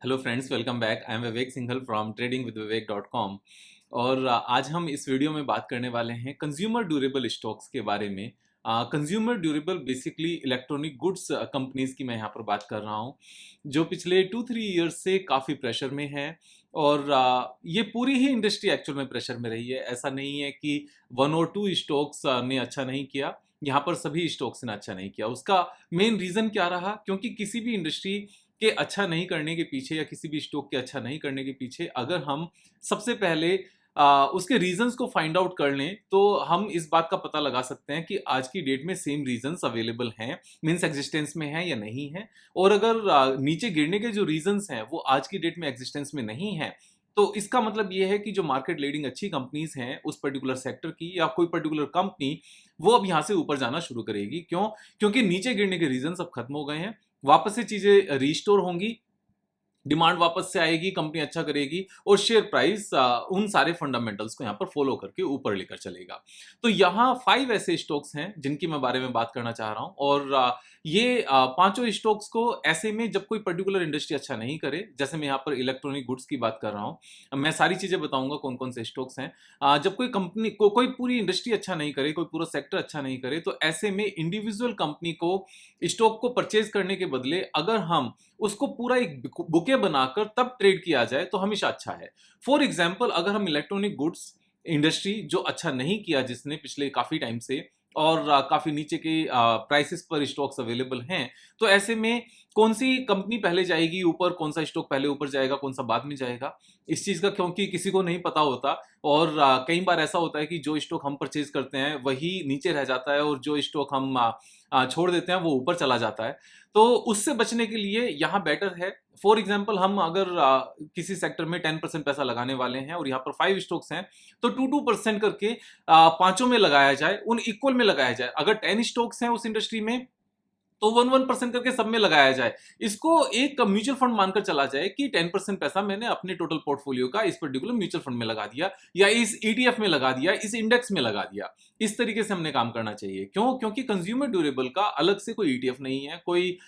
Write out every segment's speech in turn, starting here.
Hello friends, welcome back. I am Vivek Singhal from tradingwithvivek.com। और आज हम इस वीडियो में बात करने वाले हैं कंज्यूमर ड्यूरेबल स्टॉक्स के बारे में। Consumer durable basically electronic goods companies की मैं यहाँ पर बात कर रहा हूँ, जो पिछले 2-3 ईयर्स से काफ़ी प्रेशर में है। और ये पूरी ही इंडस्ट्री एक्चुअल में प्रेशर में रही है। ऐसा नहीं है कि वन और टू स्टॉक्स ने अच्छा नहीं किया, यहाँ पर सभी स्टॉक्स ने अच्छा नहीं किया। उसका मेन रीज़न क्या रहा? क्योंकि किसी भी इंडस्ट्री के अच्छा नहीं करने के पीछे या किसी भी स्टॉक के अच्छा नहीं करने के पीछे अगर हम सबसे पहले उसके रीजंस को फाइंड आउट कर लें, तो हम इस बात का पता लगा सकते हैं कि आज की डेट में सेम रीजंस अवेलेबल हैं, मींस एग्जिस्टेंस में हैं या नहीं है। और अगर नीचे गिरने के जो रीजंस हैं वो आज की डेट में एग्जिस्टेंस में नहीं है, तो इसका मतलब ये है कि जो मार्केट लीडिंग अच्छी कंपनीज हैं उस पर्टिकुलर सेक्टर की या कोई पर्टिकुलर कंपनी, वो अब यहाँ से ऊपर जाना शुरू करेगी। क्यों? क्योंकि नीचे गिरने के रीजंस अब खत्म हो गए हैं, वापस से चीजें रिस्टोर होंगी, डिमांड वापस से आएगी, कंपनी अच्छा करेगी और शेयर प्राइस उन सारे फंडामेंटल्स को यहाँ पर फॉलो करके ऊपर लेकर चलेगा। तो यहाँ 5 ऐसे स्टॉक्स हैं जिनकी मैं बारे में बात करना चाह रहा हूँ। और ये पांचों स्टॉक्स को ऐसे में जब कोई पर्टिकुलर इंडस्ट्री अच्छा नहीं करे, जैसे मैं यहाँ पर इलेक्ट्रॉनिक गुड्स की बात कर रहा हूँ, मैं सारी चीजें बताऊंगा कौन कौन से स्टॉक्स हैं। जब कोई कंपनी को कोई पूरी इंडस्ट्री अच्छा नहीं करे, कोई पूरा सेक्टर अच्छा नहीं करे, तो ऐसे में इंडिविजुअल कंपनी को स्टॉक को परचेज करने के बदले अगर हम उसको पूरा एक बुके बनाकर तब ट्रेड किया जाए तो हमेशा अच्छा है। फॉर एग्जाम्पल, अगर हम इलेक्ट्रॉनिक गुड्स इंडस्ट्री जो अच्छा नहीं किया जिसने पिछले काफी टाइम से, और काफी नीचे के प्राइसेस पर स्टॉक्स अवेलेबल हैं, तो ऐसे में कौन सी कंपनी पहले जाएगी ऊपर, कौन सा स्टॉक पहले ऊपर जाएगा, कौन सा बाद में जाएगा, इस चीज का क्योंकि किसी को नहीं पता होता। और कई बार ऐसा होता है कि जो स्टॉक हम परचेज करते हैं वही नीचे रह जाता है और जो स्टॉक हम छोड़ देते हैं वो ऊपर चला जाता है। तो उससे बचने के लिए यहाँ बेटर है, फॉर एग्जाम्पल हम अगर किसी सेक्टर में 10% पैसा लगाने वाले हैं और यहाँ पर 5 स्टॉक्स हैं, तो 2-2% करके पांचों में लगाया जाए, उन इक्वल में लगाया जाए। अगर 10 स्टॉक्स हैं उस इंडस्ट्री में, तो 1-1% करके सब में लगाया जाए। इसको एक म्यूचुअल फंड मानकर चला जाए कि 10% पैसा मैंने अपने टोटल पोर्टफोलियो का इस पर्टिकुलर म्यूचुअल फंड में लगा दिया, या इस ईटीएफ में लगा दिया, इस इंडेक्स में लगा दिया। इस तरीके से हमने काम करना चाहिए। क्यों? क्योंकि कंज्यूमर ड्यूरेबल का अलग से कोई ईटीएफ नहीं है, कोई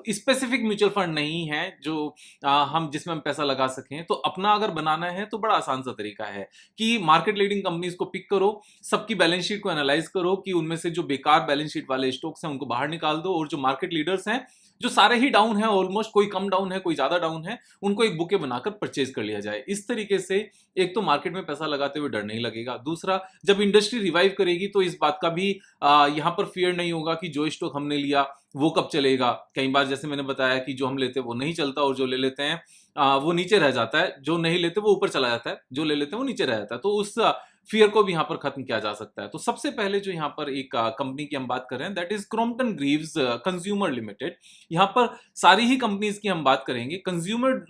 स्पेसिफिक म्यूचुअल फंड नहीं है जो हम जिसमें हम पैसा लगा सकें। तो अपना अगर बनाना है तो बड़ा आसान सा तरीका है कि मार्केट लीडिंग कंपनीज को पिक करो, सबकी बैलेंस शीट को एनालाइज करो कि उनमें से जो बेकार बैलेंस शीट वाले स्टॉक्स हैं उनको बाहर निकाल दो, और जो मार्केट लीडर्स हैं, जो सारे ही डाउन है ऑलमोस्ट, कोई कम डाउन है कोई ज्यादा डाउन है, उनको एक बुके बनाकर परचेज कर लिया जाए। इस तरीके से एक तो मार्केट में पैसा लगाते हुए डर नहीं लगेगा, दूसरा जब इंडस्ट्री रिवाइव करेगी तो इस बात का भी यहाँ पर फियर नहीं होगा कि जो स्टॉक हमने लिया वो कब चलेगा। कई बार जैसे मैंने बताया कि जो हम लेते हैं वो नहीं चलता, और जो ले लेते हैं वो नीचे रह जाता है, जो नहीं लेते वो ऊपर चला जाता है, जो ले लेते हैं वो नीचे रह जाता है। तो उस फियर को भी यहाँ पर खत्म किया जा सकता है। तो सबसे पहले जो यहाँ पर एक कंपनी की हम बात कर रहे हैं, that is Crompton Greaves consumer limited. यहाँ पर सारी ही कंपनीज की हम बात करेंगे। कंज्यूमर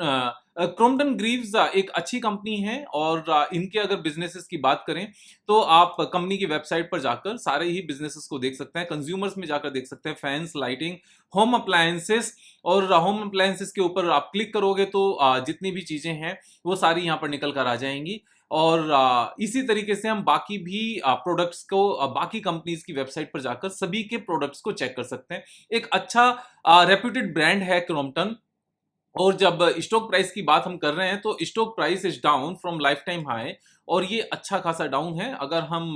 क्रॉम्पटन ग्रीव्स एक अच्छी कंपनी है, और इनके अगर बिजनेसेस की बात करें तो आप कंपनी की वेबसाइट पर जाकर सारे ही बिजनेसेस को देख सकते हैं। कंज्यूमर्स में जाकर देख सकते हैं फैंस, लाइटिंग, होम अप्लायंसेस, और होम अप्लायंसेस के ऊपर आप क्लिक करोगे तो जितनी भी चीजें हैं वो सारी यहाँ पर निकल कर आ जाएंगी। और इसी तरीके से हम बाकी भी प्रोडक्ट्स को बाकी कंपनीज की वेबसाइट पर जाकर सभी के प्रोडक्ट्स को चेक कर सकते हैं। एक अच्छा रेप्यूटेड ब्रांड है क्रॉम्पटन। और जब स्टॉक प्राइस की बात हम कर रहे हैं तो stock price is down from life time high, और ये अच्छा खासा डाउन है। अगर हम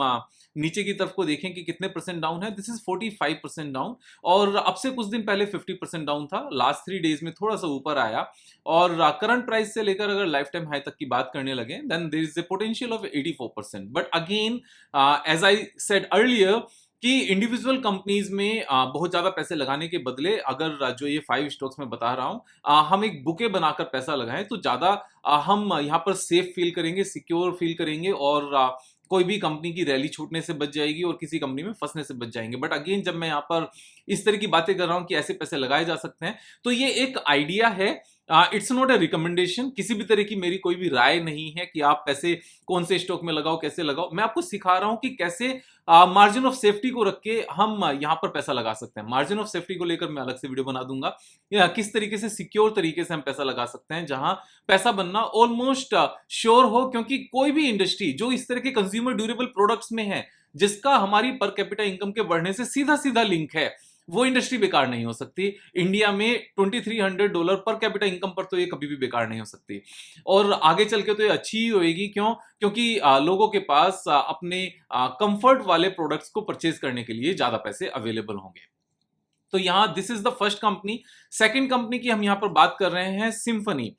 नीचे की तरफ को देखें कि कितने परसेंट डाउन है, दिस इज 45% डाउन, और अब से कुछ दिन पहले 50% डाउन था। लास्ट 3 डेज में थोड़ा सा ऊपर आया, और करंट प्राइस से लेकर अगर लाइफ टाइम हाई तक की बात करने लगे, then there is a potential of 84%। But again, as I said earlier, कि इंडिविजुअल कंपनीज में बहुत ज्यादा पैसे लगाने के बदले अगर जो ये 5 स्टॉक्स में बता रहा हूं, हम एक बुके बनाकर पैसा लगाएं तो ज्यादा हम यहाँ पर सेफ फील करेंगे, सिक्योर फील करेंगे, और कोई भी कंपनी की रैली छूटने से बच जाएगी और किसी कंपनी में फंसने से बच जाएंगे। बट अगेन, जब मैं यहाँ पर इस तरह की बातें कर रहा हूं कि ऐसे पैसे लगाए जा सकते हैं, तो ये एक आइडिया है, इट्स नॉट ए रिकमेंडेशन। किसी भी तरह की मेरी कोई भी राय नहीं है कि आप पैसे कौन से स्टॉक में लगाओ, कैसे लगाओ। मैं आपको सिखा रहा हूं कि कैसे मार्जिन ऑफ सेफ्टी को रख के हम यहाँ पर पैसा लगा सकते हैं। मार्जिन ऑफ सेफ्टी को लेकर मैं अलग से वीडियो बना दूंगा, या किस तरीके से सिक्योर तरीके से हम पैसा लगा सकते हैं जहां पैसा बनना ऑलमोस्ट श्योर हो। क्योंकि कोई भी इंडस्ट्री जो इस तरह के कंज्यूमर ड्यूरेबल प्रोडक्ट्स में है, जिसका हमारी पर कैपिटा इनकम के बढ़ने से सीधा सीधा लिंक है, वो इंडस्ट्री बेकार नहीं हो सकती। इंडिया में $2300 पर कैपिटा इनकम पर तो ये कभी भी बेकार नहीं हो सकती, और आगे चल के तो ये अच्छी ही होएगी। क्यों? क्योंकि लोगों के पास अपने कंफर्ट वाले प्रोडक्ट्स को परचेज करने के लिए ज्यादा पैसे अवेलेबल होंगे। तो यहाँ this is the first company. Second company की हम यहाँ पर बात कर रहे हैं, सिम्फनी।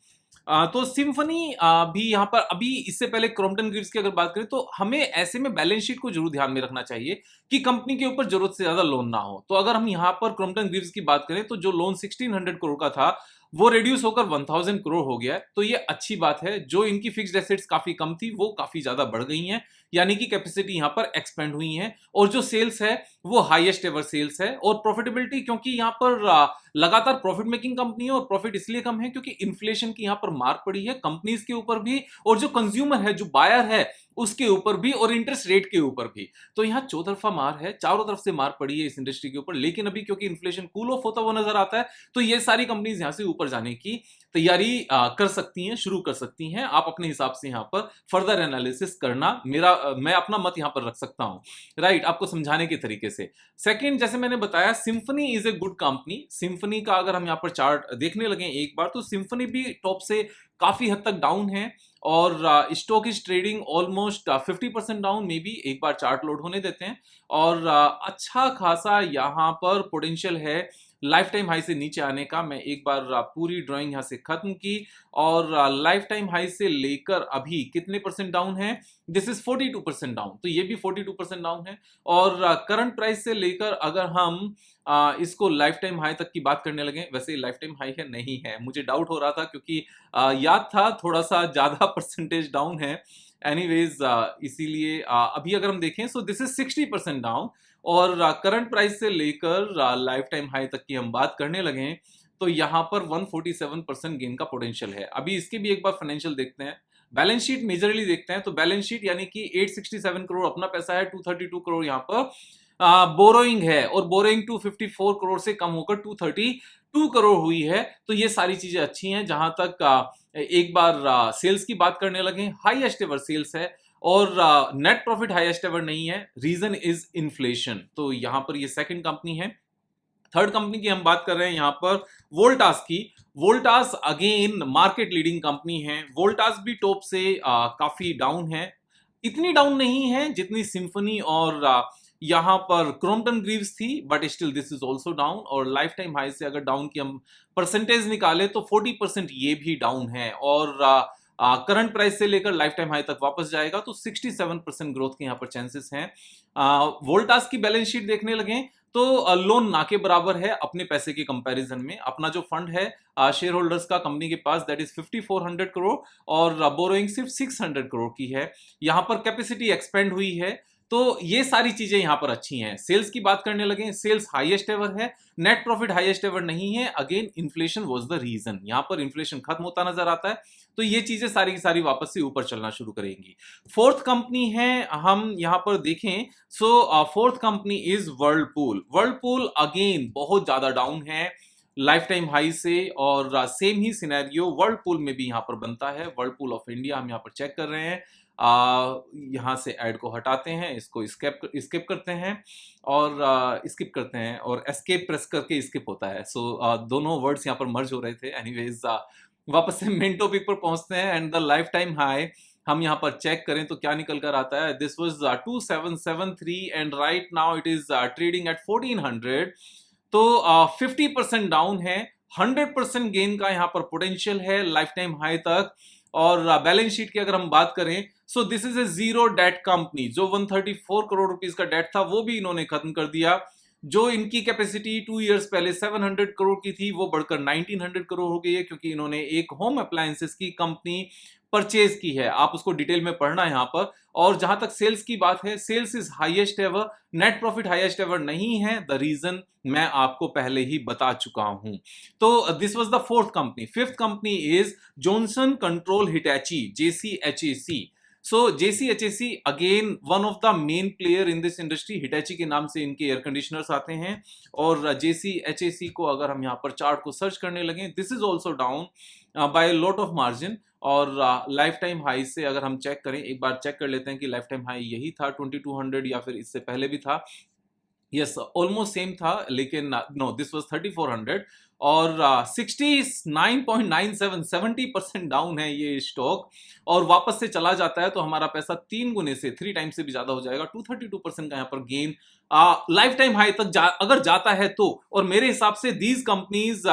तो सिम्फनी भी यहाँ पर, अभी इससे पहले क्रॉम्पटन ग्रीव्स की अगर बात करें तो हमें ऐसे में बैलेंस शीट को जरूर ध्यान में रखना चाहिए कि कंपनी के ऊपर जरूरत से ज्यादा लोन ना हो। तो अगर हम यहाँ पर क्रॉम्पटन ग्रीव्स की बात करें तो जो लोन 1600 करोड़ का था वो रिड्यूस होकर 1000 करोड़ हो गया है। तो ये अच्छी बात है। जो इनकी फिक्स्ड एसेट्स काफी कम थी वो काफी ज्यादा बढ़ गई हैं, यानी कि कैपेसिटी यहाँ पर एक्सपेंड हुई है, और जो सेल्स है वो हाईएस्ट एवर सेल्स है। और प्रॉफिटेबिलिटी, क्योंकि यहाँ पर लगातार प्रॉफिट मेकिंग कंपनी है, और प्रॉफिट इसलिए कम है क्योंकि इन्फ्लेशन की यहाँ पर मार पड़ी है कंपनीज के ऊपर भी, और जो कंज्यूमर है, जो बायर है, उसके ऊपर भी, और इंटरेस्ट रेट के ऊपर भी। तो यहाँ चौतरफा मार है, चारों तरफ से मार पड़ी है इस इंडस्ट्री के ऊपर। लेकिन अभी क्योंकि इन्फ्लेशन कूल ऑफ होता हुआ नजर आता है, तो ये सारी कंपनीज यहाँ से ऊपर जाने की तैयारी कर सकती हैं, शुरू कर सकती हैं। आप अपने हिसाब से यहाँ पर फर्दर एनालिसिस करना, मैं अपना मत यहाँ पर रख सकता हूँ, राइट, आपको समझाने के तरीके से। सेकंड, जैसे मैंने बताया, symphony is a good company. Symphony का अगर हम यहाँ पर चार्ट देखने लगे एक बार, तो सिम्फनी भी टॉप से काफी हद तक डाउन है, और stock is trading almost 50% down. May be एक बार चार्ट लोड होने देते हैं, और अच्छा खासा यहाँ पर पोटेंशियल है लाइफ टाइम हाई से नीचे आने का। मैं एक बार पूरी ड्राइंग यहाँ से खत्म की, और लाइफ टाइम हाई से लेकर अभी कितने परसेंट डाउन है? दिस इज 42% डाउन, तो ये भी 42% डाउन है। और करंट प्राइस से लेकर अगर हम इसको लाइफ टाइम हाई तक की बात करने लगे, वैसे लाइफ टाइम हाई है नहीं है, मुझे डाउट हो रहा था क्योंकि याद था थोड़ा सा ज्यादा परसेंटेज डाउन है। एनीवेज इसीलिए अभी अगर हम देखें, सो दिस इज 60% डाउन, और करंट प्राइस से लेकर लाइफ टाइम हाई तक की हम बात करने लगे, तो यहाँ पर 147% गेन का पोटेंशियल है। अभी इसके भी एक बार फाइनेंशियल देखते हैं, बैलेंस शीट मेजरली देखते हैं। तो बैलेंस शीट यानी कि 867 करोड़ अपना पैसा है, 232 करोड़ यहाँ पर बोरोइंग है, और बोरोइंग 254 करोड़ से कम होकर 232 करोड़ हुई है। तो ये सारी चीजें अच्छी हैं। जहां तक एक बार सेल्स की बात करने लगे, हाईएस्ट एवर सेल्स है, और नेट प्रॉफिट हाईएस्ट एवर नहीं है। Reason is inflation. तो यहां पर ये सेकंड कंपनी है। थर्ड कंपनी की हम बात कर रहे हैं यहाँ पर, वोल्टास की। Voltas again market leading company है। वोल्टास भी टॉप से काफी डाउन है, इतनी डाउन नहीं है जितनी सिम्फनी और यहाँ पर क्रॉम्पटन ग्रीव्स थी, but still this is also down. और लाइफ टाइम हाई से अगर डाउन की हम परसेंटेज निकाले तो 40% ये भी डाउन है, और करंट प्राइस से लेकर लाइफ टाइम हाई तक वापस जाएगा, तो 67% ग्रोथ के यहाँ पर चांसेस हैं। वोल्टास की बैलेंस शीट देखने लगे तो लोन ना के बराबर है अपने पैसे के कंपैरिजन में। अपना जो फंड है शेयर होल्डर्स का कंपनी के पास, दैट इज 5400 करोड़, और बोरोइंग सिर्फ 600 करोड़ की है। यहाँ पर कैपेसिटी एक्सपेंड हुई है, तो ये सारी चीजें यहाँ पर अच्छी हैं। सेल्स की बात करने लगे, सेल्स हाईएस्ट एवर है, नेट प्रॉफिट हाईएस्ट एवर नहीं है। Again inflation was the reason, यहाँ पर इन्फ्लेशन खत्म होता नजर आता है, तो ये चीजें सारी की सारी वापस से ऊपर चलना शुरू करेंगी। फोर्थ कंपनी है, हम यहाँ पर देखें, so fourth company is Whirlpool. Whirlpool again बहुत ज्यादा डाउन है लाइफ टाइम हाई से, और सेम ही सिनेरियो वर्लपूल में भी यहाँ पर बनता है। वर्लपूल ऑफ इंडिया हम यहाँ पर चेक कर रहे हैं, यहाँ से ऐड को हटाते हैं, इसको स्किप करते हैं, और स्किप करते हैं, और एस्केप प्रेस करके स्किप होता है। सो दोनों वर्ड्स यहाँ पर मर्ज हो रहे थे। एनीवेज वापस से मेन टॉपिक पर पहुंचते हैं, and the life time high हम यहाँ पर चेक करें तो क्या निकल कर आता है? This was 2773, and right now it is trading at 1400। तो 50% डाउन है, 100% गेन का यहाँ पर पोटेंशियल है लाइफ टाइम हाई तक। और बैलेंस शीट की अगर हम बात करें, so this is a zero debt company. जो 134 करोड़ रुपीस का डेट था वो भी इन्होंने खत्म कर दिया। जो इनकी कैपेसिटी 2 इयर्स पहले 700 करोड़ की थी वो बढ़कर 1900 करोड़ हो गई है, क्योंकि इन्होंने एक होम अप्लायंसेस की कंपनी परचेज की है। आप उसको डिटेल में पढ़ना यहाँ पर। और जहां तक सेल्स की बात है, sales is highest ever, net profit highest ever नहीं है। द रीजन मैं आपको पहले ही बता चुका हूं। तो this was the fourth company. Fifth company is Johnson Control Hitachi, JCHAC। So JCHAC again one of the main player in this industry. Hitachi के नाम से इनके एयर कंडीशनर्स आते हैं, और JCHAC को अगर हम यहाँ पर चार्ट को सर्च करने लगे, this is also down by lot of margin. और लाइफ टाइम हाई से अगर हम चेक करें, एक बार चेक कर लेते हैं कि लाइफ टाइम हाई यही था 2200 या फिर इससे पहले भी था। यस, ऑलमोस्ट सेम था, लेकिन नो, दिस वाज 3400 और 69.97 70% डाउन है ये स्टॉक। और वापस से चला जाता है तो हमारा पैसा 3 गुने से 3 टाइम्स से भी ज्यादा हो जाएगा। 232% का यहाँ पर गेन लाइफ टाइम हाई तक अगर जाता है तो। और मेरे हिसाब से दीज कंपनीज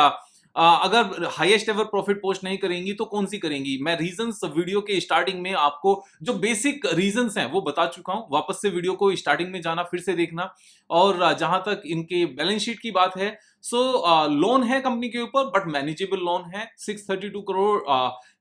अगर हाईएस्ट एवर प्रॉफिट पोस्ट नहीं करेंगी तो कौन सी करेंगी। मैं रीजंस वीडियो के स्टार्टिंग में आपको जो बेसिक रीजंस हैं वो बता चुका हूं। वापस से वीडियो को स्टार्टिंग में जाना, फिर से देखना। और जहां तक इनके बैलेंस शीट की बात है, सो लोन है कंपनी के ऊपर, बट मैनेजेबल लोन है। 632 करोड़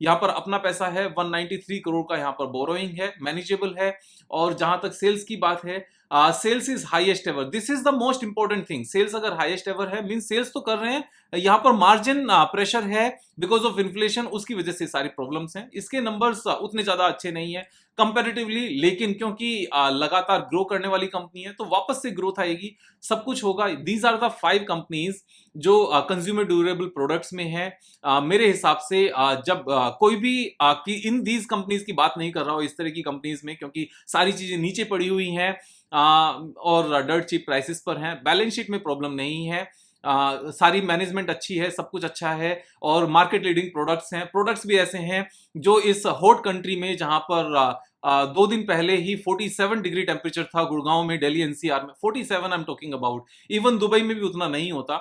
यहाँ पर अपना पैसा है, 193 करोड़ का यहाँ पर बोरोइंग है, मैनेजेबल है। और जहां तक सेल्स की बात है, sales is highest ever. This is the most important thing. Sales अगर हाईएस्ट एवर है मीन सेल्स तो कर रहे हैं, यहाँ पर मार्जिन प्रेशर है बिकॉज ऑफ इन्फ्लेशन, उसकी वजह से सारी प्रॉब्लम्स हैं। इसके नंबर्स उतने ज्यादा अच्छे नहीं है कंपैरेटिवली, लेकिन क्योंकि लगातार ग्रो करने वाली कंपनी है तो वापस से ग्रोथ आएगी, सब कुछ होगा। दीज आर द 5 कंपनीज जो कंज्यूमर ड्यूरेबल प्रोडक्ट्स में है। मेरे हिसाब से जब कोई भी कि इन दीज कंपनीज की बात नहीं कर रहा हो इस तरह की कंपनीज में, क्योंकि सारी चीजें नीचे पड़ी हुई हैं और डर्ट चीप प्राइसेस पर हैं। बैलेंस शीट में प्रॉब्लम नहीं है, सारी मैनेजमेंट अच्छी है, सब कुछ अच्छा है और मार्केट लीडिंग प्रोडक्ट्स हैं। प्रोडक्ट्स भी ऐसे हैं जो इस हॉट कंट्री में, जहां पर 2 दिन पहले ही 47 डिग्री टेम्परेचर था गुड़गांव में, दिल्ली एनसीआर में 47 I am talking about. Even Dubai में भी उतना नहीं होता।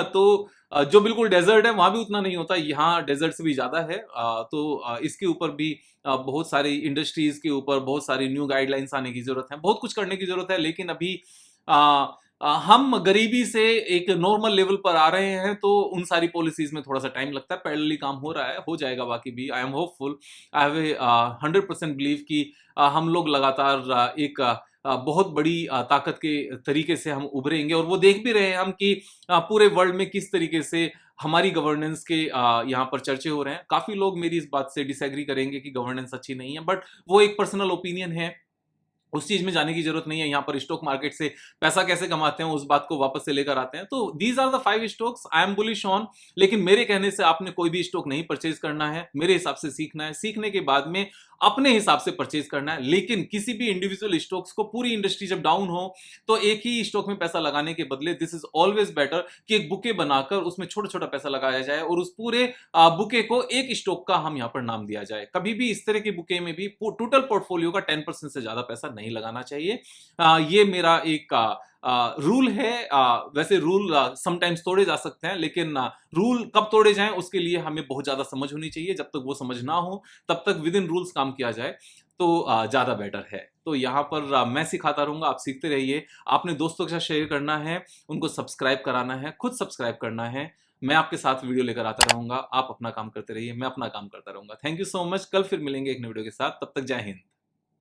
तो जो बिल्कुल डेजर्ट है वहां भी उतना नहीं होता, यहाँ डेजर्ट से भी ज्यादा है। तो इसके ऊपर भी बहुत सारी इंडस्ट्रीज के ऊपर बहुत सारी न्यू गाइडलाइंस आने की जरूरत है, बहुत कुछ करने की जरूरत है। लेकिन अभी हम गरीबी से एक नॉर्मल लेवल पर आ रहे हैं, तो उन सारी पॉलिसीज में थोड़ा सा टाइम लगता है। पैरेलली काम हो रहा है, हो जाएगा बाकी भी। I am hopeful, I have 100% believe कि हम लोग लगातार एक बहुत बड़ी ताकत के तरीके से हम उभरेंगे। और वो देख भी रहे हैं हम कि पूरे वर्ल्ड में किस तरीके से हमारी गवर्नेंस के यहाँ पर चर्चे हो रहे हैं। काफी लोग मेरी इस बात से डिसएग्री करेंगे कि गवर्नेंस अच्छी नहीं है, बट वो एक पर्सनल ओपिनियन है, उस चीज में जाने की जरूरत नहीं है। यहाँ पर स्टॉक मार्केट से पैसा कैसे कमाते हैं उस बात को वापस से लेकर आते हैं। तो these are the 5 stocks I am bullish on. लेकिन मेरे कहने से आपने कोई भी स्टॉक नहीं परचेज करना है, मेरे हिसाब से सीखना है, सीखने के बाद में अपने हिसाब से परचेज करना है। लेकिन किसी भी इंडिविजुअल स्टॉक्स को, पूरी इंडस्ट्री जब डाउन हो तो एक ही स्टॉक में पैसा लगाने के बदले दिस इज ऑलवेज बेटर कि एक बुके बनाकर उसमें छोटा छोटा पैसा लगाया जाए और उस पूरे बुके को एक स्टॉक का हम यहाँ पर नाम दिया जाए। कभी भी इस तरह के बुके में भी टोटल पोर्टफोलियो का 10% से ज्यादा पैसा नहीं लगाना चाहिए। ये मेरा एक रूल है। वैसे रूल समटाइम्स तोड़े जा सकते हैं, लेकिन रूल कब तोड़े जाएं उसके लिए हमें बहुत ज्यादा समझ होनी चाहिए। जब तक वो समझ ना हो तब तक विद इन रूल्स काम किया जाए तो ज्यादा बेटर है। तो यहाँ पर मैं सिखाता रहूंगा, आप सीखते रहिए। आपने दोस्तों के साथ शेयर करना है, उनको सब्सक्राइब कराना है, खुद सब्सक्राइब करना है। मैं आपके साथ वीडियो लेकर आता रहूंगा, आप अपना काम करते रहिए, मैं अपना काम करता रहूंगा। Thank you so much. कल फिर मिलेंगे एक नई वीडियो के साथ, तब तक जय हिंद।